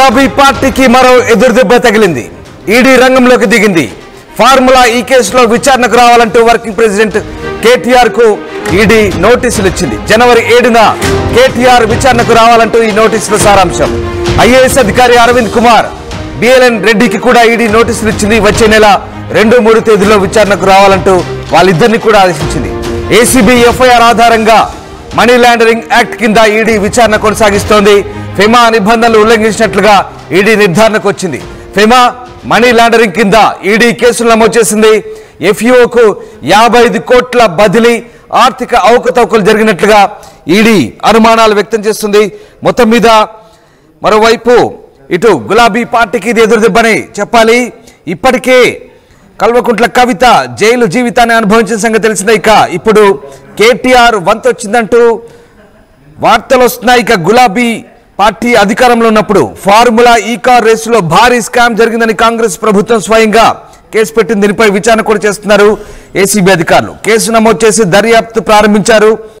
గులాబీ పార్టీకి మరో ఎదురుదెబ్బ తగిలింది. ఈడీ రంగంలోకి దిగింది. ఫార్ములా ఈ కేసులో విచారణకు రావాలంటూ వర్కింగ్ ప్రెసిడెంట్ కేటీఆర్ కు ఈడీ నోటీసులు ఇచ్చింది. జనవరి 7న కేటీఆర్ విచారణకు రావాలంటూ ఈ నోటీసుల సారాంశం. ఐఏఎస్ అధికారి అరవింద్ కుమార్, బిఎల్ఎన్ రెడ్డికి కూడా ఈడీ నోటీసులు ఇచ్చింది. వచ్చే నెల 2-3 తేదీల్లో విచారణకు రావాలంటూ వాళ్ళిద్దరిని కూడా ఆదేశించింది. ఏసీబీ ఎఫ్ఐఆర్ ఆధారంగా మనీ లాండరింగ్ యాక్ట్ కింద ఈడీ విచారణ కొనసాగిస్తోంది. ఫెమా నిబంధనలు ఉల్లంఘించినట్లుగా ఈడీ నిర్ధారణకు వచ్చింది. ఫెమా మనీ లాండరింగ్ కింద ఈడీ కేసులు నమోదు చేసింది. ఎఫ్యూఓకు 55 కోట్ల బదిలీ, ఆర్థిక అవకతవకలు జరిగినట్లుగా ఈడీ అనుమానాలు వ్యక్తం చేస్తుంది. మొత్తం మీద మరోవైపు ఇటు గులాబీ పార్టీకి ఇది ఎదురుదెబ్బని చెప్పాలి. ఇప్పటికే కల్వకుంట్ల కవిత జైలు జీవితాన్ని అనుభవించిన సంగతి తెలిసిందే. ఇక ఇప్పుడు కేటీఆర్ వంతొచ్చిందంటూ వార్తలు వస్తున్నాయి. ఇక గులాబీ పార్టీ అధికారంలో ఉన్నప్పుడు ఫార్ములా ఈ కార్ రేసులో భారీ స్కామ్ జరిగిందని కాంగ్రెస్ ప్రభుత్వం స్వయంగా కేసు పెట్టింది. దీనిపై విచారణ కూడా చేస్తున్నారు ఏసీబీ అధికారులు. కేసు నమోదు చేసి దర్యాప్తు ప్రారంభించారు.